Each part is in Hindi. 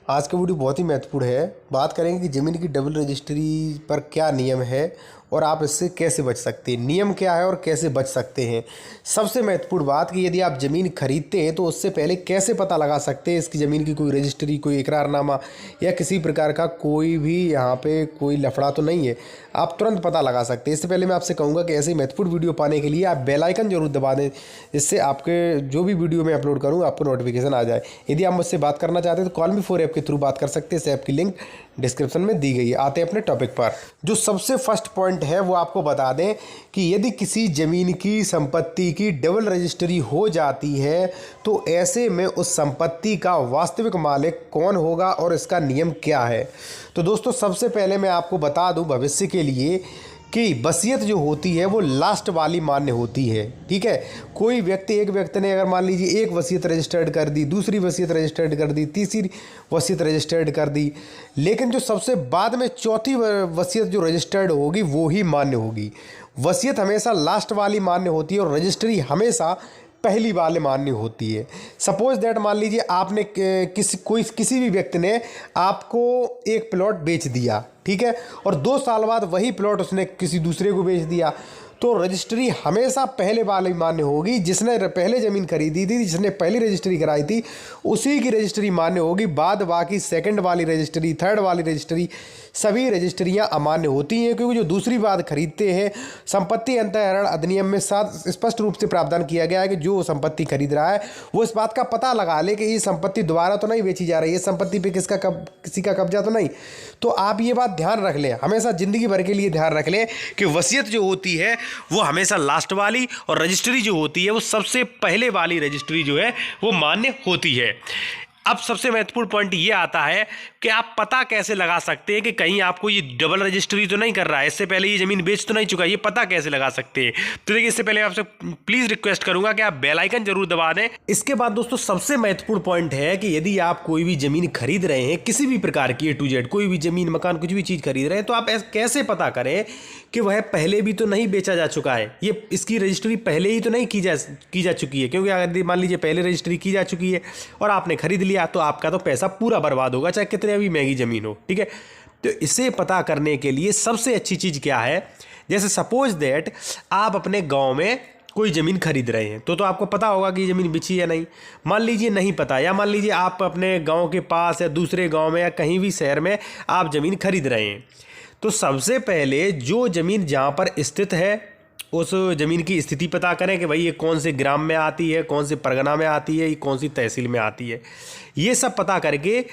आज का वीडियो बहुत ही महत्वपूर्ण है। बात करेंगे कि ज़मीन की डबल रजिस्ट्री पर क्या नियम है और आप इससे कैसे बच सकते हैं। नियम क्या है और कैसे बच सकते हैं। सबसे महत्वपूर्ण बात कि यदि आप ज़मीन खरीदते हैं तो उससे पहले कैसे पता लगा सकते हैं इसकी ज़मीन की कोई रजिस्ट्री, कोई इकरारनामा या किसी प्रकार का कोई भी यहाँ पे कोई लफड़ा तो नहीं है। आप तुरंत पता लगा सकते हैं। इससे पहले मैं आपसे कहूँगा कि ऐसे महत्वपूर्ण वीडियो पाने के लिए आप बेल आइकन जरूर दबा दें, जिससे आपके जो भी वीडियो मैं अपलोड करूँ आपको नोटिफिकेशन आ जाए। यदि आप मुझसे बात करना चाहते हैं तो कॉल मी 4 ऐप के थ्रू बात कर सकते हैं। इस ऐप की लिंक डिस्क्रिप्शन में दी गई है। आते हैं अपने टॉपिक पर। जो सबसे फर्स्ट पॉइंट है वो आपको बता दें कि यदि किसी ज़मीन की संपत्ति की डबल रजिस्ट्री हो जाती है तो ऐसे में उस संपत्ति का वास्तविक मालिक कौन होगा और इसका नियम क्या है। तो दोस्तों सबसे पहले मैं आपको बता दूं भविष्य के लिए कि वसीयत जो होती है वो लास्ट वाली मान्य होती है। ठीक है, कोई व्यक्ति, एक व्यक्ति ने अगर मान लीजिए एक वसीयत रजिस्टर्ड कर दी, दूसरी वसीयत रजिस्टर्ड कर दी, तीसरी वसीयत रजिस्टर्ड कर दी, लेकिन जो सबसे बाद में चौथी वसीयत जो रजिस्टर्ड होगी वो ही मान्य होगी। वसीयत हमेशा लास्ट वाली मान्य होती है और रजिस्ट्री हमेशा पहली वाले मान्य होती है। सपोज दैट मान लीजिए आपने किसी भी व्यक्ति ने आपको एक प्लॉट बेच दिया, ठीक है, और 2 साल बाद वही प्लॉट उसने किसी दूसरे को बेच दिया, तो रजिस्ट्री हमेशा पहले वाली मान्य होगी। जिसने पहले ज़मीन खरीदी थी, जिसने पहली रजिस्ट्री कराई थी, उसी की रजिस्ट्री मान्य होगी। बाद बाकी सेकंड वाली रजिस्ट्री, थर्ड वाली रजिस्ट्री, सभी रजिस्ट्रियां अमान्य होती हैं, क्योंकि जो दूसरी बात खरीदते हैं, संपत्ति अंतःहरण अधिनियम में स्पष्ट रूप से प्रावधान किया गया है कि जो संपत्ति खरीद रहा है वो इस बात का पता लगा ले कि ये संपत्ति दोबारा तो नहीं बेची जा रही है, संपत्ति पे किसी का कब्जा तो नहीं। तो आप ये बात ध्यान रख लें, हमेशा ज़िंदगी भर के लिए ध्यान रख लें कि वसीयत जो होती है वो हमेशा लास्ट वाली और रजिस्ट्री जो होती है वो सबसे पहले वाली रजिस्ट्री जो है वो मान्य होती है। अब सबसे महत्वपूर्ण पॉइंट ये आता है कि आप पता कैसे लगा सकते हैं कि कहीं आपको ये डबल रजिस्ट्री तो नहीं कर रहा है, इससे पहले ये ज़मीन बेच तो नहीं चुका, ये पता कैसे लगा सकते हैं। तो देखिए, इससे पहले आपसे प्लीज़ रिक्वेस्ट करूंगा कि आप बेल आइकन जरूर दबा दें। इसके बाद दोस्तों सबसे महत्वपूर्ण पॉइंट है कि यदि आप कोई भी ज़मीन खरीद रहे हैं, किसी भी प्रकार की A to Z कोई भी ज़मीन, मकान, कुछ भी चीज़ खरीद रहे हैं, तो आप कैसे पता करें कि वह पहले भी तो नहीं बेचा जा चुका है, ये इसकी रजिस्ट्री पहले ही तो नहीं की जा चुकी है। क्योंकि अगर मान लीजिए पहले रजिस्ट्री की जा चुकी है और आपने खरीद लिया तो आपका तो पैसा पूरा बर्बाद होगा, चाहे कितने भी महंगी ज़मीन हो। ठीक है, तो इसे पता करने के लिए सबसे अच्छी चीज़ क्या है, जैसे सपोज दैट आप अपने गाँव में कोई ज़मीन खरीद रहे हैं तो आपको पता होगा कि ज़मीन बिची या नहीं। मान लीजिए नहीं पता, या मान लीजिए आप अपने गांव के पास या दूसरे गांव में या कहीं भी शहर में आप ज़मीन खरीद रहे हैं, तो सबसे पहले जो ज़मीन जहां पर स्थित है उस ज़मीन की स्थिति पता करें कि भाई ये कौन से ग्राम में आती है, कौन से परगना में आती है, ये कौन सी तहसील में आती है। ये सब पता करके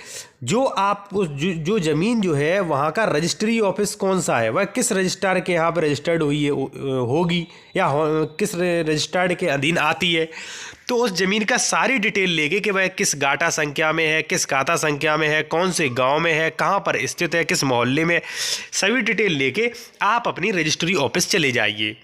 जो आप जो ज़मीन जो है वहाँ का रजिस्ट्री ऑफिस कौन सा है, वह किस रजिस्ट्रार के यहाँ पर रजिस्टर्ड हुई है होगी या किस रजिस्ट्रार के अधीन आती है, तो उस ज़मीन का सारी डिटेल लेके कि वह किस गाटा संख्या में है, किस खाता संख्या में है, कौन से गांव में है, कहाँ पर स्थित है, किस मोहल्ले में, सभी डिटेल लेके आप अपनी रजिस्ट्री ऑफिस चले जाइए।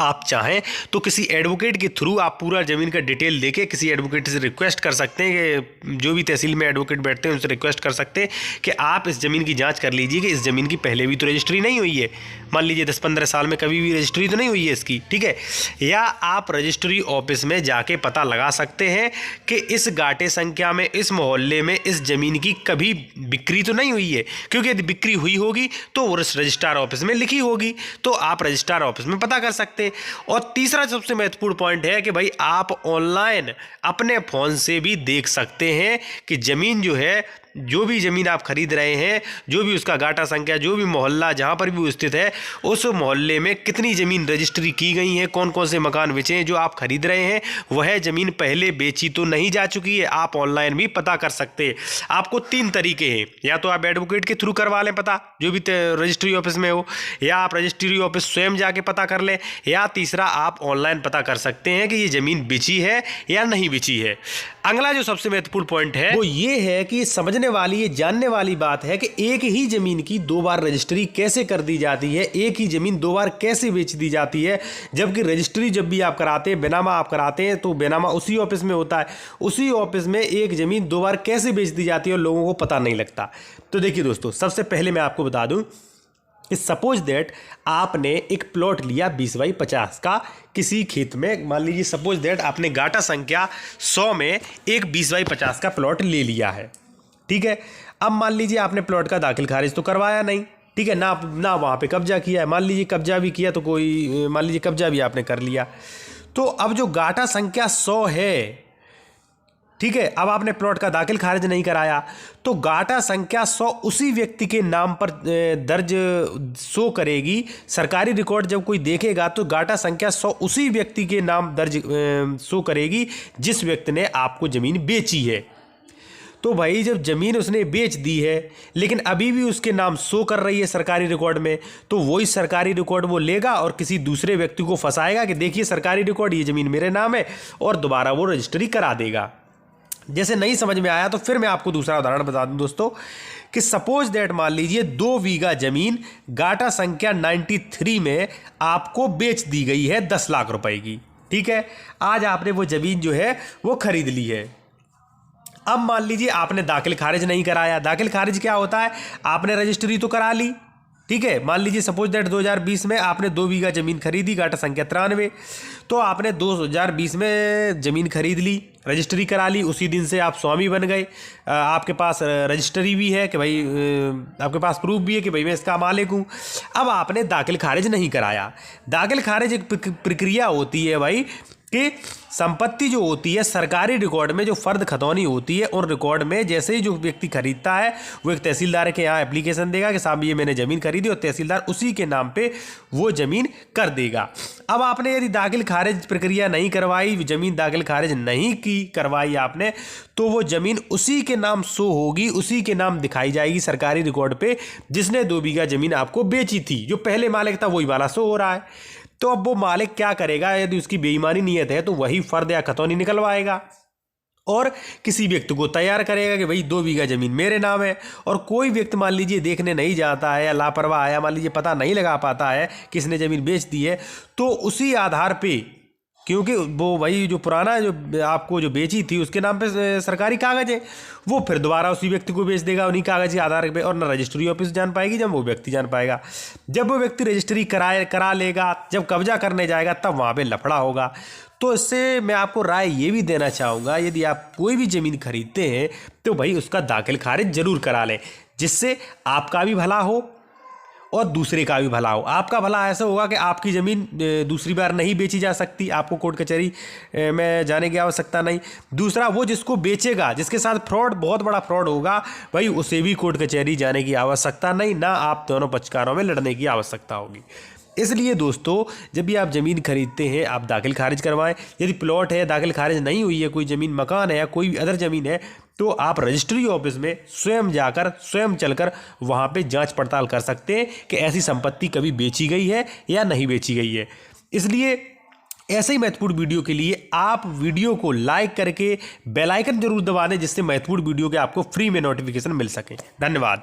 आप चाहें तो किसी एडवोकेट के थ्रू आप पूरा ज़मीन का डिटेल देके किसी एडवोकेट से रिक्वेस्ट कर सकते हैं कि जो भी तहसील में एडवोकेट बैठते हैं उनसे रिक्वेस्ट कर सकते हैं कि आप इस ज़मीन की जांच कर लीजिए कि इस ज़मीन की पहले भी तो रजिस्ट्री नहीं हुई है, मान लीजिए 10-15 साल में कभी भी रजिस्ट्री तो नहीं हुई है इसकी। ठीक है, या आप रजिस्ट्री ऑफिस में जाके पता लगा सकते हैं कि इस गाटे संख्या में, इस मोहल्ले में इस ज़मीन की कभी बिक्री तो नहीं हुई है, क्योंकि यदि बिक्री हुई होगी तो वो रजिस्ट्रार ऑफिस में लिखी होगी, तो आप रजिस्ट्रार ऑफिस में पता कर सकते हैं। और तीसरा सबसे महत्वपूर्ण पॉइंट है कि भाई आप ऑनलाइन अपने फ़ोन से भी देख सकते हैं कि ज़मीन जो है, जो भी ज़मीन आप खरीद रहे हैं, जो भी उसका गाटा संख्या, जो भी मोहल्ला जहाँ पर भी वो स्थित है, उस मोहल्ले में कितनी ज़मीन रजिस्ट्री की गई है, कौन कौन से मकान बेचे हैं, जो आप खरीद रहे हैं वह ज़मीन पहले बेची तो नहीं जा चुकी है, आप ऑनलाइन भी पता कर सकते हैं। आपको 3 तरीके हैं, या तो आप एडवोकेट के थ्रू करवा लें पता जो भी रजिस्ट्री ऑफिस में हो, या आप रजिस्ट्री ऑफिस स्वयं जाके पता कर लें, या तीसरा आप ऑनलाइन पता कर सकते हैं कि ये ज़मीन बिची है या नहीं बिची है। अगला जो सबसे महत्वपूर्ण पॉइंट है वो ये है कि समझने वाली, ये जानने वाली बात है कि एक ही ज़मीन की 2 बार रजिस्ट्री कैसे कर दी जाती है, एक ही ज़मीन 2 बार कैसे बेच दी जाती है, जबकि रजिस्ट्री जब भी आप कराते हैं, बेनामा आप कराते हैं, तो बेनामा उसी ऑफिस में होता है, उसी ऑफिस में एक ज़मीन 2 बार कैसे बेच दी जाती है और लोगों को पता नहीं लगता। तो देखिए दोस्तों, सबसे पहले मैं आपको बता दूं कि सपोज दैट आपने एक प्लॉट लिया 20x50 का किसी खेत में, मान लीजिए सपोज दैट आपने गाटा संख्या 100 में एक 20x50 का प्लॉट ले लिया है। ठीक है। अब मान लीजिए आपने प्लॉट का दाखिल खारिज तो करवाया नहीं, ठीक है, ना वहाँ पे कब्जा किया है, मान लीजिए कब्जा भी किया तो कोई, मान लीजिए कब्जा भी आपने कर लिया, तो अब जो गाटा संख्या 100 है, ठीक है, अब आपने प्लॉट का दाखिल खारिज नहीं कराया तो गाटा संख्या 100 उसी व्यक्ति के नाम पर दर्ज शो करेगी। सरकारी रिकॉर्ड जब कोई देखेगा तो गाटा संख्या 100 उसी व्यक्ति के नाम दर्ज शो करेगी जिस व्यक्ति ने आपको ज़मीन बेची है। तो भाई जब ज़मीन उसने बेच दी है लेकिन अभी भी उसके नाम शो कर रही है सरकारी रिकॉर्ड में, तो वही सरकारी रिकॉर्ड वो लेगा और किसी दूसरे व्यक्ति को फंसाएगा कि देखिए सरकारी रिकॉर्ड, ये ज़मीन मेरे नाम है, और दोबारा वो रजिस्ट्री करा देगा। जैसे नहीं समझ में आया तो फिर मैं आपको दूसरा उदाहरण बता दूं दोस्तों कि सपोज दैट मान लीजिए 2 बीघा जमीन गाटा संख्या 93 में आपको बेच दी गई है 10 लाख रुपए की, ठीक है। आज आपने वो जमीन जो है वो खरीद ली है। अब मान लीजिए आपने दाखिल खारिज नहीं कराया। दाखिल खारिज क्या होता है, आपने रजिस्ट्री तो करा ली, ठीक है। मान लीजिए सपोज दैट 2020 में आपने 2 बीघा जमीन खरीदी, गाटा संख्या 93, तो आपने 2020 में जमीन खरीद ली, रजिस्ट्री करा ली, उसी दिन से आप स्वामी बन गए, आपके पास रजिस्ट्री भी है कि भाई, आपके पास प्रूफ भी है कि भाई मैं इसका मालिक हूँ। अब आपने दाखिल खारिज नहीं कराया। दाखिल खारिज एक प्रक्रिया होती है भाई कि संपत्ति जो होती है सरकारी रिकॉर्ड में जो फर्द खतौनी होती है, उन रिकॉर्ड में जैसे ही जो व्यक्ति खरीदता है वो एक तहसीलदार के यहाँ एप्लीकेशन देगा कि साहब ये मैंने ज़मीन खरीदी, और तहसीलदार उसी के नाम पे वो ज़मीन कर देगा। अब आपने यदि दाखिल खारिज प्रक्रिया नहीं करवाई, ज़मीन दाखिल खारिज नहीं की करवाई आपने, तो वो ज़मीन उसी के नाम शो होगी, उसी के नाम दिखाई जाएगी सरकारी रिकॉर्ड पर जिसने 2 बीघा ज़मीन आपको बेची थी। जो पहले मालिक था वही वाला शो हो रहा है। तो अब वो मालिक क्या करेगा, यदि उसकी बेईमानी नीयत है तो वही फर्द या खतौनी निकलवाएगा और किसी व्यक्ति को तैयार करेगा कि भाई 2 बीघा जमीन मेरे नाम है। और कोई व्यक्ति मान लीजिए देखने नहीं जाता है या लापरवाह है, मान लीजिए पता नहीं लगा पाता है किसने जमीन बेच दी है, तो उसी आधार पे, क्योंकि वो वही जो पुराना जो आपको जो बेची थी उसके नाम पे सरकारी कागज है, वो फिर दोबारा उसी व्यक्ति को बेच देगा उन्हीं कागज के आधार पे, और न रजिस्ट्री ऑफिस जान पाएगी जब वो व्यक्ति जान पाएगा। जब वो व्यक्ति रजिस्ट्री करा लेगा, जब कब्जा करने जाएगा तब वहाँ पे लफड़ा होगा। तो इससे मैं आपको राय ये भी देना चाहूँगा, यदि आप कोई भी ज़मीन खरीदते हैं तो भाई उसका दाखिल खारिज ज़रूर करा लें, जिससे आपका भी भला हो और दूसरे का भी भला हो। आपका भला ऐसा होगा कि आपकी ज़मीन दूसरी बार नहीं बेची जा सकती, आपको कोर्ट कचहरी में जाने की आवश्यकता नहीं। दूसरा, वो जिसको बेचेगा, जिसके साथ फ्रॉड, बहुत बड़ा फ्रॉड होगा, भाई उसे भी कोर्ट कचहरी जाने की आवश्यकता नहीं, ना आप दोनों पक्षकारों में लड़ने की आवश्यकता होगी। इसलिए दोस्तों, जब भी आप ज़मीन खरीदते हैं आप दाखिल खारिज करवाएं। यदि प्लॉट है दाखिल खारिज नहीं हुई है, कोई ज़मीन मकान है या कोई भी अदर ज़मीन है, तो आप रजिस्ट्री ऑफिस में स्वयं जाकर, स्वयं चलकर वहाँ पे जांच पड़ताल कर सकते हैं कि ऐसी संपत्ति कभी बेची गई है या नहीं बेची गई है। इसलिए ऐसे ही महत्वपूर्ण वीडियो के लिए आप वीडियो को लाइक करके बेल आइकन जरूर दबा दें, जिससे महत्वपूर्ण वीडियो के आपको फ्री में नोटिफिकेशन मिल सके। धन्यवाद।